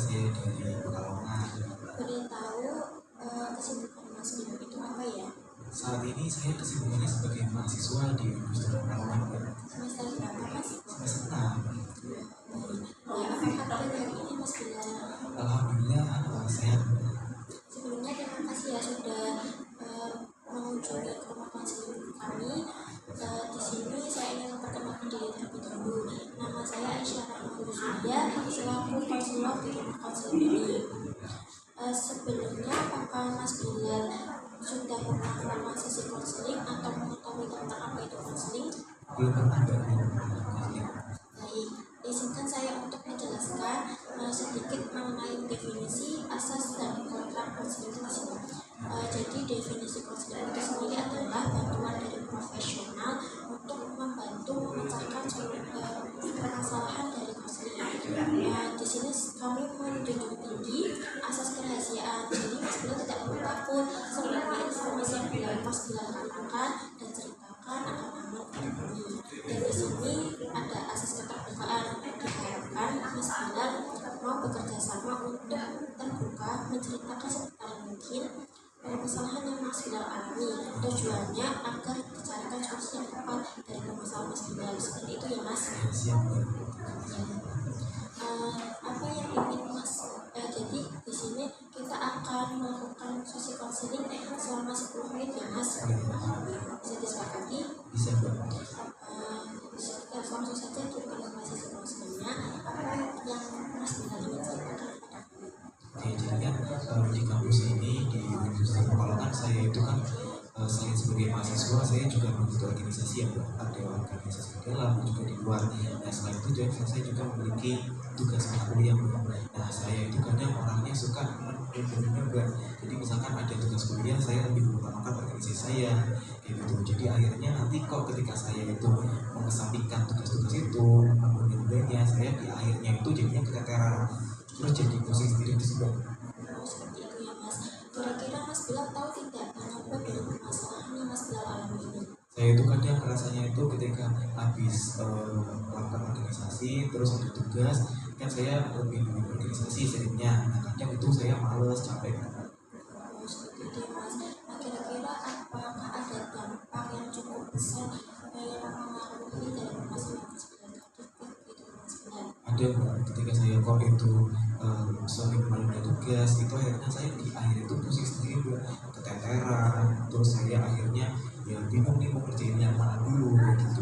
saya dari Pekalongan. Boleh tahu kesibukan Mas Bimo itu apa ya? Saat ini saya kesibukannya sebagai mahasiswa di industri Pekalongan. Semester berapa Mas? Semester 6. Ya, apa kabar hari ini Mas Bimo? Alhamdulillah sehat. Sebelumnya terima kasih ya sudah mengunjungi ke rumah konseling kami. Di sini saya ingin memperkenalkan diri terlebih dahulu. Nama saya Aisyah Rahmanusia, selaku konselor di rumah konseling ini. Sebelumnya apakah Mas Bilal sudah pernah melakukan sesi konseling atau mengetahui tentang apa itu konseling? Belum pernah. Baik, izinkan saya untuk menjelaskan sedikit mengenai definisi, asas, dan kontrak konseling tersebut. Jadi definisi konseling itu sendiri adalah bantuan dari profesional untuk membantu memecahkan permasalahan dari konseling. Di sini kami menjunjung tinggi asas kerahasiaan. Jadi Mas Bilal tidak perlu takut, semua informasi yang Mas Bilal katakan dan ceritakan akan aman terlindungi. Dan di sini ada asas keterbukaan. Diharapkan Mas Bilal mau bekerja sama untuk terbuka menceritakan seputar mungkin permasalahan yang Mas Bilal alami. Tujuannya agar dicarikan solusi yang tepat dari permasalahan Mas Bilal. Seperti itu ya Mas. Siap. Apa yang ingin Mas? Jadi di sini kita akan melakukan sesi konseling selama 10 menit ya Mas. Bisa disepakati? Bisa. Kita langsung saja kita mulai sesi konselingnya. Apa yang Mas Bilal ingin sampaikan kepada kami? Oke, jadi kan di kampus ini di Universitas Pekalongan saya itu kan selain sebagai mahasiswa saya juga memiliki organisasi yang ada organisasi di dalam dan juga di luar. Nah selain itu saya juga memiliki tugas mata kuliah. Nah saya itu kadang orangnya suka juga. Jadi misalkan ada tugas kuliah saya lebih mengutamakan organisasi saya kayak gitu. Jadi akhirnya nanti kok ketika saya itu mengesampingkan tugas-tugas itu menunda-nundanya, saya di akhirnya itu jadinya keteteran terus jadi pusing sendiri di sebelah. Seperti itu ya Mas. Kira-kira Mas Bilal tahu tidak mengapa dari permasalahan yang Mas Bilal alami ini? Saya itu kadang rasanya itu ketika habis melakukan organisasi terus ada tugas kan saya lebih memilih organisasi seringnya. Nah kadang itu saya males capek. Seperti itu ya Mas. Kira-kira apakah ada dampak yang cukup besar yang mengaruhi dari permasalahan Mas Bilal tadi? Gitu Mas Bilal. Ada ketika saya kok itu sering menunda tugas itu akhirnya saya di akhir itu pusing sendiri keteteran terus saya akhirnya ya bingung nih mau kerjain yang mana dulu gitu.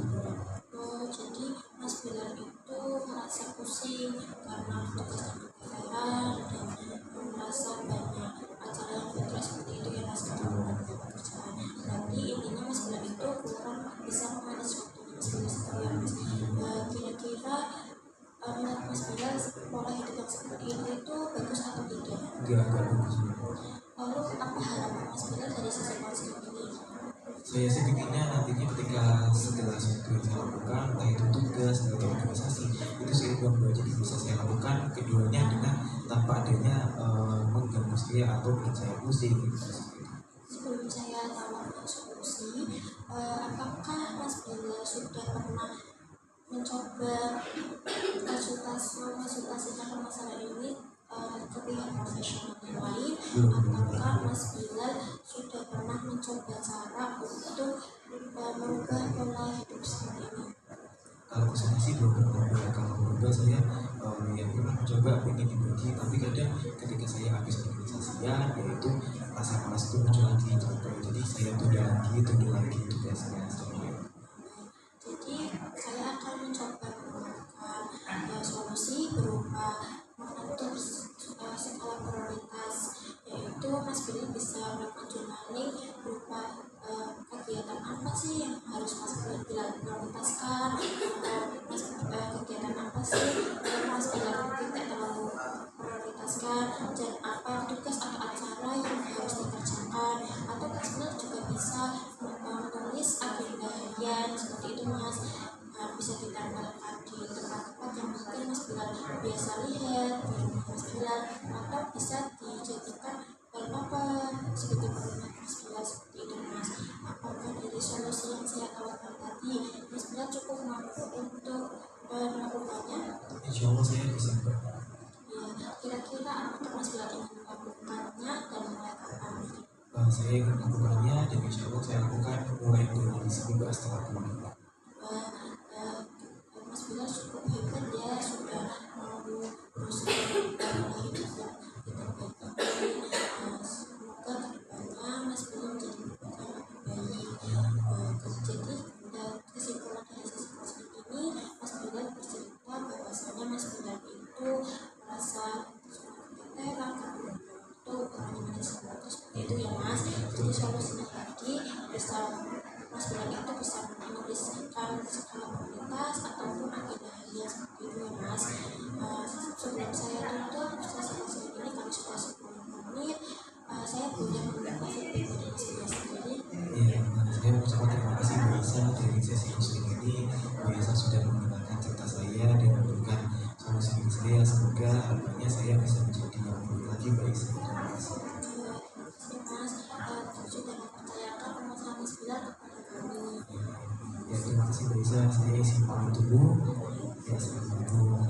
Jadi Mas Bilal itu merasa pusing karena tugasnya keteteran dan merasa banyak acara yang berat seperti itu ya Mas ketika pekerjaan. Berarti intinya Mas Bilal itu kurang bisa memanage waktunya Mas Bilal sendiri ya Mas. Kira-kira menurut Mas Bilal pola hidup yang seperti itu bagus atau tidak? Enggak bagus. Lalu apa harapan Mas Bilal dari sisi konseling ini? Saya sih pinginnya nantinya ketika segala sesuatu yang saya lakukan entah itu tugas atau organisasi itu saya berdua jadi bisa saya lakukan keduanya dengan tanpa adanya mengganggu saya atau bikin saya pusing gitu. Sebelum saya tawarkan solusi, apakah Mas Bilal sudah pernah mencoba konsultasikan masalah ini ke pihak profesional yang lain? Apakah Mas Bilal sudah pernah mencoba cara untuk merubah pola hidup seperti ini? Kalau saya sih belum pernah. Kalau berubah saya yang pernah mencoba ingin dibagi tapi kadang ketika saya habis organisasian yaitu rasa malas itu muncul lagi capek jadi saya tunda lagi tugasnya seperti itu. Jadi saya akan mencoba menggunakan solusi berupa mengatur skala prioritas, yaitu Mas Bilal bisa melakukan journaling berupa kegiatan apa sih yang harus Mas Bilal prioritaskan, atau kegiatan apa sih yang Mas Bilal tidak terlalu prioritaskan, dan apa tugas atau acara yang harus dikerjakan, atau Mas Bilal juga bisa menulis agenda harian seperti itu Mas. Bisa ditempelkan di tempat-tempat yang mungkin Mas Bilal biasa lihat di rumah Mas Bilal, atau bisa dijadikan wallpaper sebagai pengingat Mas Bilal seperti itu Mas. Apakah dari solusi yang saya tawarkan tadi Mas Bilal cukup mampu untuk melakukannya? Insya Allah saya bisa. Ya, kira-kira saya ingin melakukannya dan insya Allah saya lakukan mulai dari seminggu setelah pulang. uh, uh, Mas Bilal cukup hebat ya, sudah mau berusaha merubah hidup yang tidak baik ini. Semoga kedepannya Mas Bilal menjadi pribadi yang lebih baik. Jadi kesimpulan dari sesi podcast ini, Mas Bilal bercerita bahwasanya Mas Bilal itu merasa keteteran karena itu orangnya manajemen seperti itu ya Mas. Jadi solusinya tadi bisa Mas Bilal itu bisa menuliskan skala prioritas ataupun agenda harian seperti itu ya Mas. Sebelum saya tutup sesi ini, kami sudah 10 menit. Saya boleh meminta feedback dari Mas Bilal sendiri. Iya, saya mengucapkan terima kasih Bu Isa dari sesi khusus ini. Bu Isa sudah mendengarkan cerita saya dan memberikan solusi bagi saya. Semoga harapannya saya bisa menjadi yang lebih lagi baik terima kasih. Mas sudah mempercayakan permasalahan Mas Bilal kepada kami. Ya, terima kasih Bu Isa. Saya isi pamit dulu. Ya, assalamualaikum.